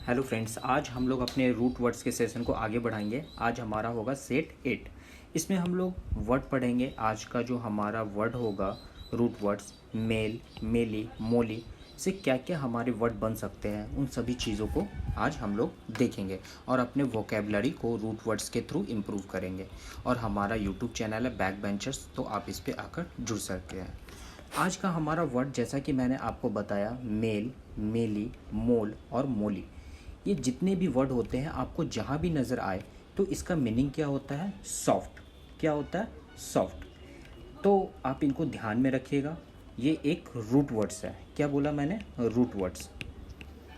Hello friends, आज हम लोग अपने रूट वर्ड्स के सेशन को आगे बढ़ाएंगे। आज हमारा होगा सेट 8। इसमें हम लोग वर्ड पढ़ेंगे। आज का जो हमारा वर्ड होगा रूट वर्ड्स, मेल, मेली, मोली से क्या क्या हमारे वर्ड बन सकते हैं, उन सभी चीज़ों को आज हम लोग देखेंगे और अपने वोकेबलरी को रूट वर्ड्स के थ्रू इम्प्रूव करेंगे। और हमारा यूट्यूब चैनल है बैक बेंचर्स, तो आप इस पर आकर जुड़ सकते हैं। आज का हमारा वर्ड, जैसा कि मैंने आपको बताया, मेल, मेली, मोल और मोली, ये जितने भी वर्ड होते हैं आपको जहाँ भी नज़र आए तो इसका मीनिंग क्या होता है? सॉफ्ट। क्या होता है? सॉफ्ट। तो आप इनको ध्यान में रखिएगा। ये एक रूट वर्ड्स है। क्या बोला मैंने? Root words.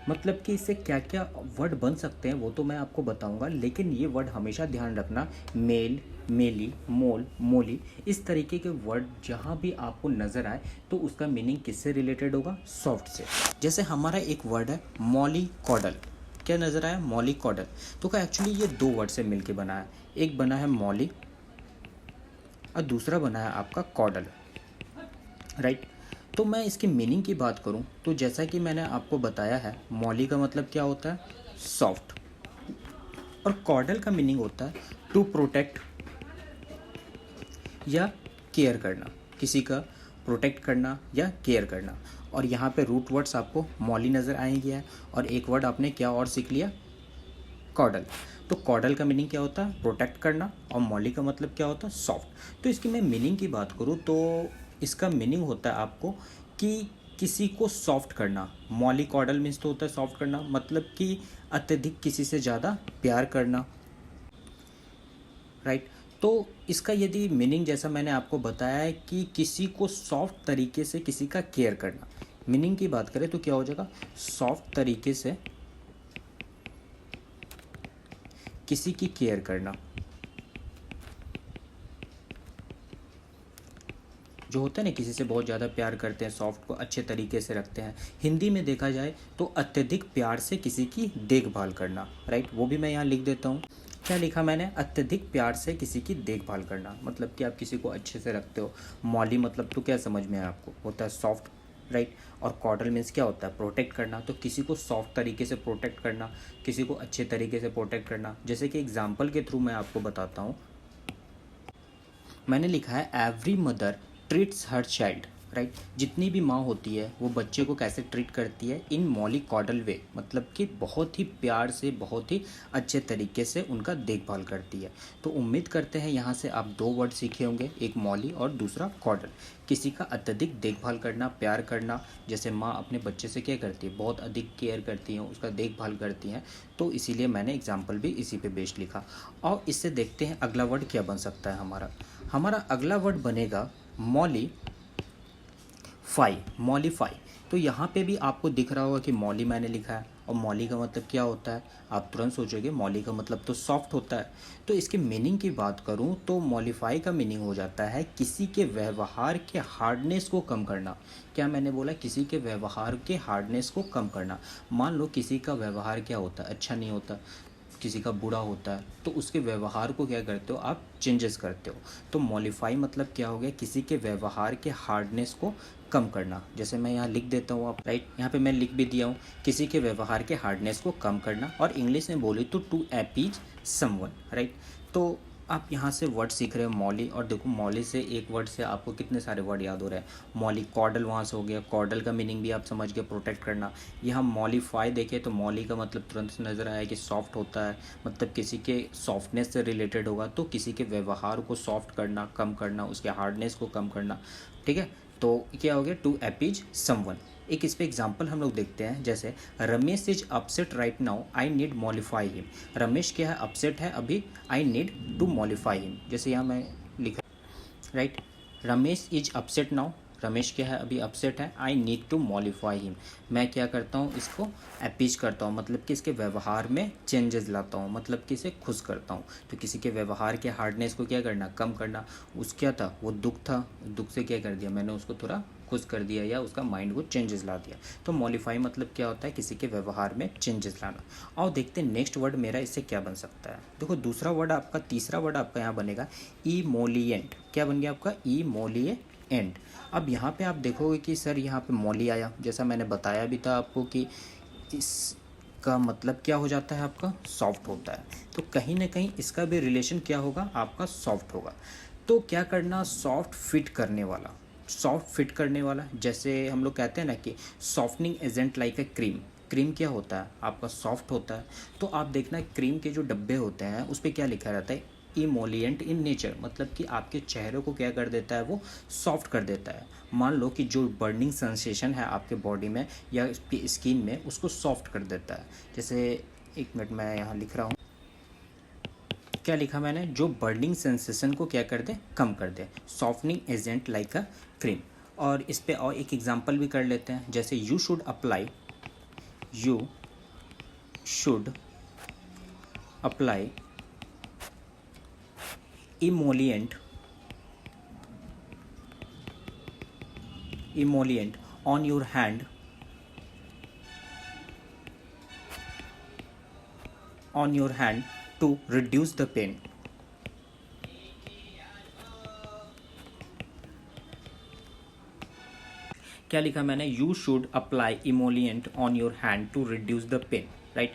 मतलब कि इससे क्या क्या वर्ड बन सकते हैं वो तो मैं आपको बताऊंगा, लेकिन ये वर्ड हमेशा ध्यान रखना, मेल, मेली, मोल, मोली, इस तरीके के वर्ड जहाँ भी आपको नज़र आए तो उसका मीनिंग किससे रिलेटेड होगा? सॉफ्ट से। जैसे हमारा एक वर्ड है मॉली कॉडल। क्या नज़र आया? Mollycoddle. तो क्या एक्चुअली ये दो वर्ड से मिलके बना है। एक बना है मॉली और दूसरा बना है आपका कॉडल, राइट। तो मैं इसकी मीनिंग की बात करूं तो जैसा कि मैंने आपको बताया है, मॉली का मतलब क्या होता है? सॉफ्ट। और कॉडल का मीनिंग होता है टू प्रोटेक्ट या केयर करना, किसी का प्रोटेक्ट करना या केयर करना। और यहाँ पे रूट वर्ड्स आपको मॉली नज़र आएंगे है और एक वर्ड आपने क्या और सीख लिया? कॉडल। तो कॉडल का मीनिंग क्या होता है? प्रोटेक्ट करना। और मॉली का मतलब क्या होता है? सॉफ्ट। तो इसकी मैं मीनिंग की बात करूँ तो इसका मीनिंग होता है आपको कि किसी को सॉफ्ट करना। मॉली कॉडल मीन्स तो होता है सॉफ्ट करना, मतलब कि अत्यधिक किसी से ज़्यादा प्यार करना, राइट। तो इसका यदि मीनिंग जैसा मैंने आपको बताया है कि किसी को सॉफ्ट तरीके से किसी का केयर करना, मीनिंग की बात करें तो क्या हो जाएगा? सॉफ्ट तरीके से किसी की केयर करना। जो होता है ना, किसी से बहुत ज़्यादा प्यार करते हैं, सॉफ्ट को अच्छे तरीके से रखते हैं। हिंदी में देखा जाए तो अत्यधिक प्यार से किसी की देखभाल करना, राइट। वो भी मैं यहाँ लिख देता हूँ। क्या लिखा मैंने? अत्यधिक प्यार से किसी की देखभाल करना, मतलब कि आप किसी को अच्छे से रखते हो। मॉली मतलब तो क्या समझ में है आपको? होता है सॉफ्ट, राइट। और कॉडल मीन्स क्या होता है? प्रोटेक्ट करना। तो किसी को सॉफ्ट तरीके से प्रोटेक्ट करना, किसी को अच्छे तरीके से प्रोटेक्ट करना। जैसे कि एग्जाम्पल के थ्रू मैं आपको बताता हूँ। मैंने लिखा है every mother treats her child, right. जितनी भी माँ होती है वो बच्चे को कैसे ट्रीट करती है? इन मॉली कॉडल वे, मतलब कि बहुत ही प्यार से, बहुत ही अच्छे तरीके से उनका देखभाल करती है। तो उम्मीद करते हैं यहाँ से आप दो वर्ड सीखे होंगे, एक मॉली और दूसरा कॉडल। किसी का अत्यधिक देखभाल करना, प्यार करना। जैसे माँ अपने बच्चे से क्या करती है? बहुत अधिक केयर करती हैं, उसका देखभाल करती हैं। तो इसीलिए मैंने एग्जाम्पल भी इसी पे बेस्ड लिखा। और इससे देखते हैं अगला वर्ड क्या बन सकता है हमारा। हमारा अगला वर्ड बनेगा मॉली फाई। मॉलीफाई। तो यहाँ पे भी आपको दिख रहा होगा कि मॉली मैंने लिखा है और मॉली का मतलब क्या होता है? आप तुरंत सोचोगे मॉली का मतलब तो सॉफ्ट होता है। तो इसके मीनिंग की बात करूँ तो मॉलीफाई का मीनिंग हो जाता है किसी के व्यवहार के हार्डनेस को कम करना। क्या मैंने बोला? किसी के व्यवहार के हार्डनेस को कम करना। मान लो किसी का व्यवहार क्या होता है? अच्छा नहीं होता, किसी का बुरा होता है, तो उसके व्यवहार को क्या करते हो? आप चेंजेस करते हो। तो मॉडिफाई मतलब क्या हो गया? किसी के व्यवहार के हार्डनेस को कम करना। जैसे मैं यहाँ लिख देता हूँ, आप राइट, यहाँ पे मैं लिख भी दिया हूँ, किसी के व्यवहार के हार्डनेस को कम करना। और इंग्लिश में बोले तो टू अपीज समवन, राइट। तो आप यहाँ से वर्ड सीख रहे हो मॉली, और देखो मॉली से एक वर्ड से आपको कितने सारे वर्ड याद हो रहे हैं। मॉली कॉडल वहाँ से हो गया, कॉडल का मीनिंग भी आप समझ गए, प्रोटेक्ट करना। यहाँ मॉलीफाई देखें तो मॉली का मतलब तुरंत नज़र आया कि सॉफ्ट होता है, मतलब किसी के सॉफ्टनेस से रिलेटेड होगा। तो किसी के व्यवहार को सॉफ्ट करना, कम करना, उसके हार्डनेस को कम करना, ठीक है। तो क्या हो गया? To appease someone. एक इस पे एग्जाम्पल हम लोग देखते हैं। जैसे Ramesh is upset right now, I need mollify him. Ramesh क्या है? अपसेट है अभी, I need to mollify him. जैसे यहाँ मैं लिखा, right, Ramesh is upset now, Ramesh क्या है? अभी अपसेट है। I need to mollify him, मैं क्या करता हूँ? इसको अपीज करता हूँ, मतलब कि इसके व्यवहार में चेंजेस लाता हूँ, मतलब कि इसे खुश करता हूँ। तो किसी के व्यवहार के हार्डनेस को क्या करना? कम करना। उस क्या था? वो दुख था, दुख से क्या कर दिया मैंने? उसको थोड़ा खुश कर दिया या उसका माइंड को चेंजेस ला दिया। तो मॉलिफाई मतलब क्या होता है? किसी के व्यवहार में चेंजेस लाना। और देखते हैं नेक्स्ट वर्ड मेरा इससे क्या बन सकता है। देखो दूसरा वर्ड आपका, तीसरा वर्ड आपका यहाँ बनेगा इमोलिएंट। क्या बन गया आपका? इमोलिएंट। अब यहाँ पे आप देखोगे कि सर यहाँ पे मॉली आया, जैसा मैंने बताया भी था आपको कि इस का मतलब क्या हो जाता है आपका, सॉफ्ट होता है। तो कहीं ना कहीं इसका भी रिलेशन क्या होगा, आपका सॉफ्ट होगा। तो क्या करना, सॉफ्ट फिट करने वाला, सॉफ्ट फिट करने वाला, जैसे हम लोग कहते हैं ना कि softening agent like a cream. Cream क्या होता है आपका, सॉफ्ट होता है। तो आप देखना क्रीम के जो डब्बे होते हैं उस पर क्या लिखा रहता है, इमोलिएंट इन नेचर, मतलब कि आपके चेहरे को क्या कर देता है, वो सॉफ्ट कर देता है। मान लो कि जो बर्निंग सेंसेशन है आपके बॉडी में या इसकी स्किन में, उसको सॉफ्ट कर देता है। जैसे एक मिनट मैं यहाँ लिख रहा हूँ, क्या लिखा मैंने, जो बर्निंग सेंसेशन को क्या कर दे, कम कर दे, softening agent like a cream. और इस पे और एक एग्जांपल भी कर लेते हैं, जैसे you should apply, you should apply emollient, emollient on your hand, on your hand to reduce the pain। क्या लिखा मैंने, you should apply emollient on your hand to reduce the pain, right.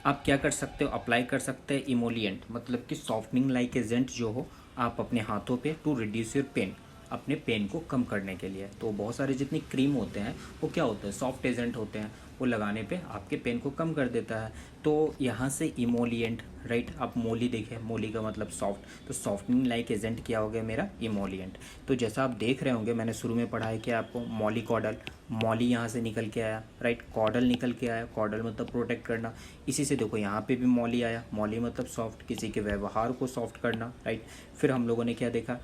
आप क्या कर सकते हो, अप्लाई कर सकते हैं इमोलिएंट, मतलब कि सॉफ्टनिंग लाइक एजेंट जो हो आप अपने हाथों पे, टू रिड्यूस योर पेन, अपने पेन को कम करने के लिए। तो बहुत सारे जितनी क्रीम होते हैं वो क्या होते हैं, सॉफ्ट एजेंट होते हैं, वो लगाने पे आपके पेन को कम कर देता है। तो यहाँ से इमोलिएंट, राइट। आप मोली देखें, मोली का मतलब सॉफ्ट, तो सॉफ्टनिंग लाइक एजेंट क्या हो गया मेरा, इमोलिएंट। तो जैसा आप देख रहे होंगे, मैंने शुरू में पढ़ा है कि आपको मॉली कॉडल, मॉली यहाँ से निकल के आया, राइट, कॉडल निकल के आया, कॉडल मतलब प्रोटेक्ट करना। इसी से देखो यहाँ पे भी मॉली आया, मॉली मतलब सॉफ्ट, किसी के व्यवहार को सॉफ्ट करना, राइट। फिर हम लोगों ने क्या देखा,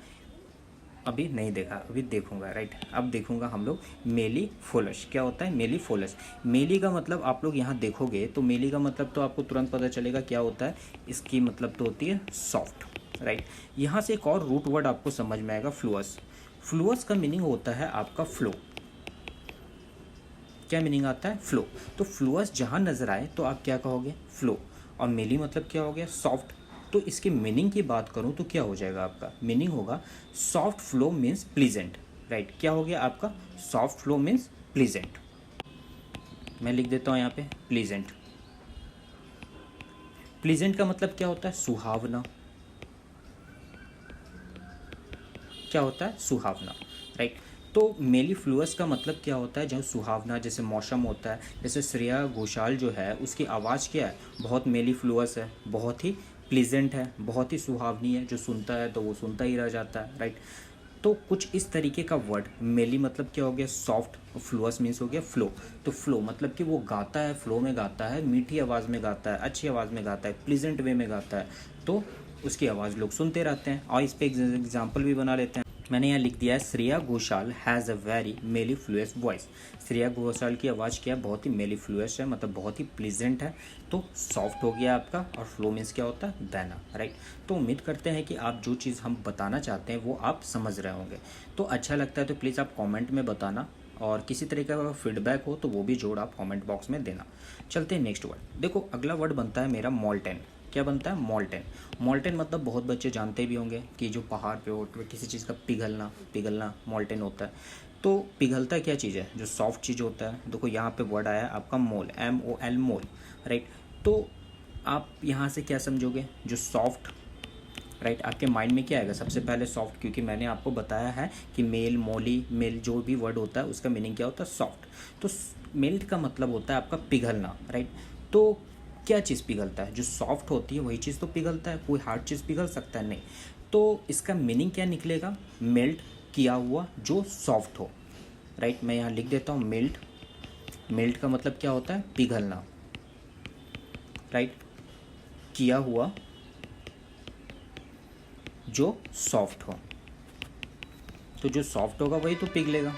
अभी नहीं देखा, अभी देखूंगा, राइट। अब देखूंगा हम लोग मेली फोलस, क्या होता है मेली फोलस। मेली का मतलब आप लोग यहाँ देखोगे तो मेली का मतलब तो आपको तुरंत पता चलेगा क्या होता है, इसकी मतलब तो होती है सॉफ्ट, राइट। यहाँ से एक और रूट वर्ड आपको समझ में आएगा, फ्लूअस। फ्लूअस का मीनिंग होता है आपका फ्लो। क्या मीनिंग आता है, फ्लो। तो फ्लूअस जहाँ नजर आए तो आप क्या कहोगे, फ्लो। और मेली मतलब क्या हो गया, सॉफ्ट। तो इसके मीनिंग की बात करूं तो क्या हो जाएगा, आपका मीनिंग होगा soft flow means pleasant, right. क्या हो गया आपका, सॉफ्ट फ्लो मीन्स प्लीजेंट। मैं लिख देता हूं यहाँ पे प्लीजेंट। प्लीजेंट का मतलब क्या होता है, सुहावना। क्या होता है, सुहावना, राइट। तो मेलीफ्लुअस का मतलब क्या होता है, जो सुहावना, जैसे मौसम होता है। जैसे श्रेया घोषाल जो है उसकी आवाज़ क्या है, बहुत मेलीफ्लुअस है, बहुत ही प्लीजेंट है, बहुत ही सुहावनी है, जो सुनता है तो वो सुनता ही रह जाता है, राइट। तो कुछ इस तरीके का वर्ड, मेली मतलब क्या हो गया, सॉफ्ट, फ्लुअस मीन्स हो गया फ्लो। तो फ्लो मतलब कि वो गाता है, फ्लो में गाता है, मीठी आवाज़ में गाता है, अच्छी आवाज़ में गाता है, प्लीजेंट वे में गाता है, तो उसकी आवाज़ लोग सुनते रहते हैं। और इस पर एग्जाम्पल भी बना लेते हैं। मैंने यहाँ लिख दिया है, Shreya Ghoshal has a very mellifluous voice. Shreya Ghoshal की आवाज़ क्या है, बहुत ही मेलीफ्लुअस है, मतलब बहुत ही प्लीजेंट है। तो सॉफ्ट हो गया आपका, और फ्लो मीन्स क्या होता है, बहना, राइट। तो उम्मीद करते हैं कि आप जो चीज़ हम बताना चाहते हैं वो आप समझ रहे होंगे। तो अच्छा लगता है तो प्लीज़ आप कॉमेंट में बताना, और किसी तरीके का फीडबैक हो तो वो भी जोड़ आप कमेंट बॉक्स में देना। चलते हैं नेक्स्ट वर्ड। देखो अगला वर्ड बनता है मेरा मॉल्टेन। क्या बनता है, मॉल्टेन। मॉल्टेन मतलब बहुत बच्चे जानते भी होंगे कि जो पहाड़ पे हो तो किसी चीज़ का पिघलना, पिघलना मॉल्टेन होता है। तो पिघलता क्या चीज़ है, जो सॉफ्ट चीज़ होता है। देखो यहाँ पे वर्ड आया है आपका मोल, MOL, मोल, राइट। तो आप यहाँ से क्या समझोगे, जो सॉफ्ट, राइट। आपके माइंड में क्या आएगा, सबसे पहले सॉफ्ट, क्योंकि मैंने आपको बताया है कि मेल, मोली, मेल जो भी वर्ड होता है उसका मीनिंग क्या होता है, सॉफ्ट। तो मेल्ट का मतलब होता है आपका पिघलना, राइट। तो क्या चीज़ पिघलता है, जो सॉफ्ट होती है वही चीज़ तो पिघलता है, कोई हार्ड चीज़ पिघल सकता है, नहीं। तो इसका मीनिंग क्या निकलेगा, मेल्ट किया हुआ जो सॉफ्ट हो, राइट। मैं यहाँ लिख देता हूँ मेल्ट। मेल्ट का मतलब क्या होता है, पिघलना, राइट, किया हुआ जो सॉफ्ट हो। तो जो सॉफ्ट होगा वही तो पिघलेगा,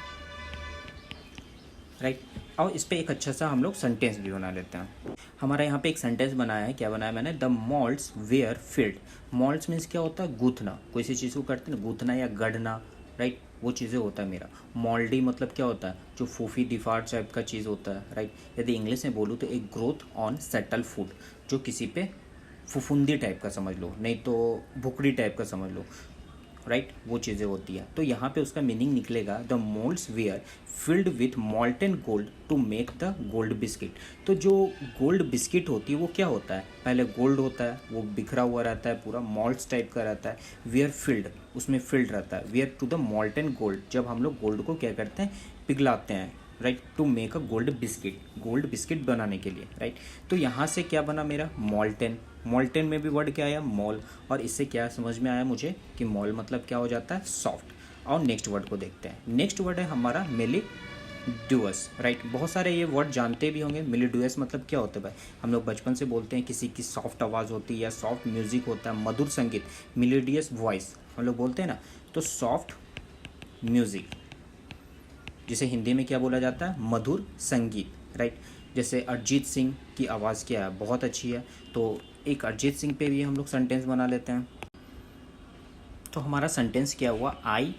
राइट। और इस पे एक अच्छा सा हम लोग सेंटेंस भी बना लेते हैं। हमारा यहाँ पे एक सेंटेंस बनाया है, क्या बनाया मैंने, the moulds were filled. Moulds means क्या होता है, गूथना, कोई सी चीज़ को करते हैं ना, गूथना या गढ़ना, राइट, वो चीज़ें होता है मेरा। मॉल्डी मतलब क्या होता है, जो फूफी दिफार टाइप का चीज़ होता है, राइट। यदि इंग्लिश में बोलूँ तो एक ग्रोथ ऑन सेटल फूड, जो किसी पे फुफुंदी टाइप का समझ लो, नहीं तो भुकड़ी टाइप का समझ लो, राइट, वो चीज़ें होती है। तो यहाँ पे उसका मीनिंग निकलेगा the moulds were filled with molten gold to make the gold biscuit. तो जो गोल्ड बिस्किट होती है वो क्या होता है, पहले गोल्ड होता है, वो बिखरा हुआ रहता है, पूरा मॉल्ट्स टाइप का रहता है, वेयर फिल्ड, उसमें फिल्ड रहता है, were to the molten gold, जब हम लोग गोल्ड को क्या करते हैं, पिघलाते हैं, right, to make a gold biscuit, gold biscuit बनाने के लिए, राइट। तो यहाँ से क्या बना मेरा, मॉल्टन, मॉल्टन में भी वर्ड क्या आया, मॉल, और इससे क्या समझ में आया मुझे कि मॉल मतलब क्या हो जाता है, सॉफ्ट। और नेक्स्ट वर्ड को देखते हैं। नेक्स्ट वर्ड है हमारा मेलिड्यूअस, राइट। बहुत सारे ये वर्ड जानते भी होंगे। मेलिड्यूअस मतलब क्या होता है भाई, हम लोग बचपन से बोलते हैं किसी की सॉफ्ट आवाज़ होती है या सॉफ्ट म्यूजिक होता है, मधुर संगीत, मेलिडियस वॉइस हम लोग बोलते हैं ना। तो सॉफ्ट म्यूजिक जिसे हिंदी में क्या बोला जाता है, मधुर संगीत, राइट। जैसे अरिजीत सिंह की आवाज़ क्या है, बहुत अच्छी है, तो एक अरिजीत सिंह पे भी हम लोग सेंटेंस बना लेते हैं। तो हमारा सेंटेंस क्या हुआ, I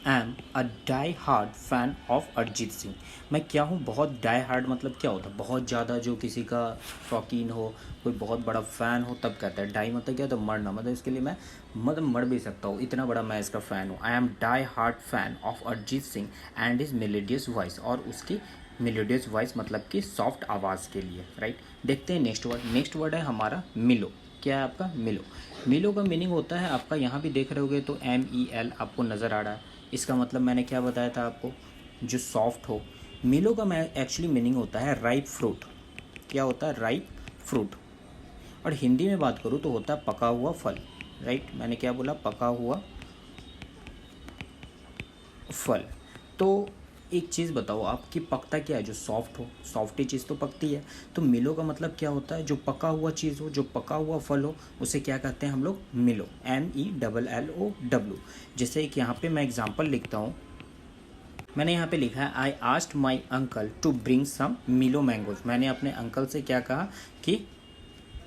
am a die hard fan of Arijit Singh. मैं क्या हूँ, बहुत डाई हार्ड मतलब क्या होता है, बहुत ज़्यादा जो किसी का शौकीन हो, कोई बहुत बड़ा फ़ैन हो तब कहता है। डाई मतलब क्या, तो मरना, मतलब इसके लिए मैं मतलब मर भी सकता हूँ, इतना बड़ा मैं इसका फ़ैन हूँ। I am die hard fan of Arijit Singh and his melodious voice, और उसकी मेलोडियस वॉइस मतलब कि सॉफ्ट आवाज़ के लिए, राइट। देखते हैं नेक्स्ट वर्ड। नेक्स्ट वर्ड है हमारा मिलो। क्या है आपका, मिलो। मिलो का मीनिंग होता है आपका, यहाँ भी देख रहे होगे तो MEL आपको नज़र आ रहा है। इसका मतलब मैंने क्या बताया था आपको, जो सॉफ्ट हो। मिलो का मैं एक्चुअली मीनिंग होता है राइप फ्रूट। क्या होता है, राइप फ्रूट। और हिंदी में बात करूँ तो होता है पका हुआ फल, राइट। मैंने क्या बोला, पका हुआ फल। तो एक चीज़ बताओ आपकी, पकता क्या है, जो सॉफ्ट हो, सॉफ्टी चीज़ तो पकती है। तो मिलो का मतलब क्या होता है, जो पका हुआ चीज़ हो, जो पका हुआ फल हो, उसे क्या कहते हैं हम लोग, मिलो, MELLOW। जैसे एक यहाँ पे मैं एग्जांपल लिखता हूँ, मैंने यहाँ पे लिखा है I asked my uncle to bring some mellow mangoes. मैंने अपने अंकल से क्या कहा कि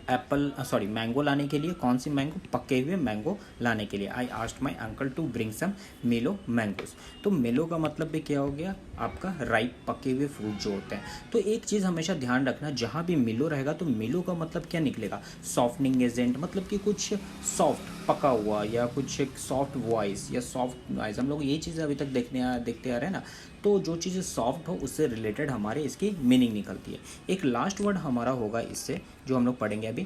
मैंगो लाने के लिए, कौन सी मैंगो, पके हुए मैंगो लाने के लिए। I asked my uncle to bring some mellow mangoes. तो मिलो का मतलब भी क्या हो गया आपका, राइप, पके हुए फ्रूट जो होते हैं। तो एक चीज़ हमेशा ध्यान रखना, जहाँ भी मिलो रहेगा तो मिलो का मतलब क्या निकलेगा, सॉफ्टनिंग एजेंट, मतलब कि कुछ सॉफ्ट, पका हुआ, या कुछ एक सॉफ्ट वॉइस या सॉफ्ट नॉइज। हम लोग ये चीज़ अभी तक देखते आ रहे हैं ना। तो जो चीज़ें सॉफ्ट हो उससे रिलेटेड हमारे इसकी मीनिंग निकलती है। एक लास्ट वर्ड हमारा होगा इससे जो हम लोग पढ़ेंगे अभी,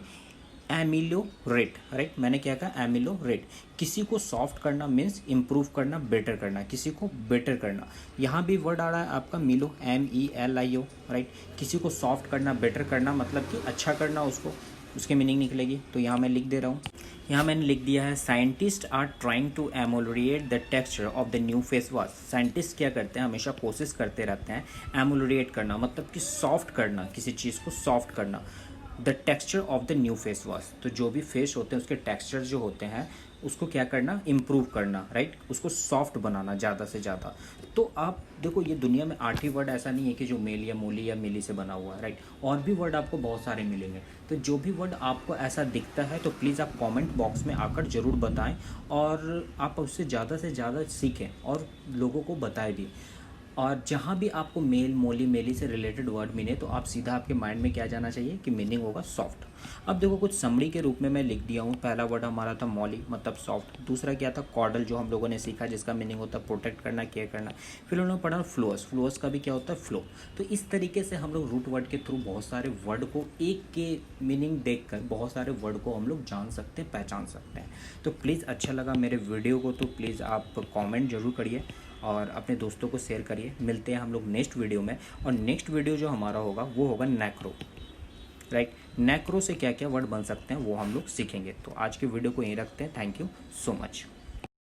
एमिलोरेट, राइट। मैंने क्या कहा, एमिलोरेट। किसी को सॉफ्ट करना मीन्स इम्प्रूव करना, बेटर करना, किसी को बेटर करना। यहाँ भी वर्ड आ रहा है आपका मिलो, MELIO, राइट। किसी को सॉफ्ट करना, बेटर करना, मतलब कि अच्छा करना उसको, उसकी मीनिंग निकलेगी। तो यहाँ मैं लिख दे रहा हूँ, यहाँ मैंने लिख दिया है, scientist are trying to ameliorate the texture of the new face wash. Scientist क्या करते हैं, हमेशा कोशिश करते रहते हैं एमोलरिएट करना, मतलब कि सॉफ्ट करना, किसी चीज़ को सॉफ्ट करना, the texture of the new face wash. तो जो भी फेस होते हैं उसके टेक्सचर जो होते हैं उसको क्या करना, इम्प्रूव करना, राइट, उसको सॉफ्ट बनाना ज़्यादा से ज़्यादा। तो आप देखो, ये दुनिया में 8 ही वर्ड ऐसा नहीं है कि जो मेल या मोली या मिली से बना हुआ है, राइट। और भी वर्ड आपको बहुत सारे मिलेंगे। तो जो भी वर्ड आपको ऐसा दिखता है तो प्लीज़ आप कमेंट बॉक्स में आकर ज़रूर बताएं, और आप उससे ज़्यादा से ज़्यादा सीखें और लोगों को बताएं भी। और जहाँ भी आपको मेल, मोली, मेली से रिलेटेड वर्ड मिले तो आप सीधा, आपके माइंड में क्या जाना चाहिए कि मीनिंग होगा सॉफ्ट। अब देखो कुछ समरी के रूप में मैं लिख दिया हूँ। पहला वर्ड हमारा था मॉली, मतलब सॉफ्ट। दूसरा क्या था, कॉर्डल, जो हम लोगों ने सीखा, जिसका मीनिंग होता है प्रोटेक्ट करना, केयर करना। फिर उन्होंने पढ़ा फ्लोअस, फ्लोअस का भी क्या होता है, फ्लो। तो इस तरीके से हम लोग रूट वर्ड के थ्रू बहुत सारे वर्ड को एक के मीनिंग देख कर बहुत सारे वर्ड को हम लोग जान सकते हैं, पहचान सकते हैं। तो प्लीज़ अच्छा लगा मेरे वीडियो को तो प्लीज़ आप कॉमेंट जरूर करिए और अपने दोस्तों को शेयर करिए। मिलते हैं हम लोग नेक्स्ट वीडियो में। और नेक्स्ट वीडियो जो हमारा होगा वो होगा नैक्रो, राइट। नैक्रो से क्या क्या वर्ड बन सकते हैं वो हम लोग सीखेंगे। तो आज के वीडियो को यहीं रखते हैं। Thank you so much.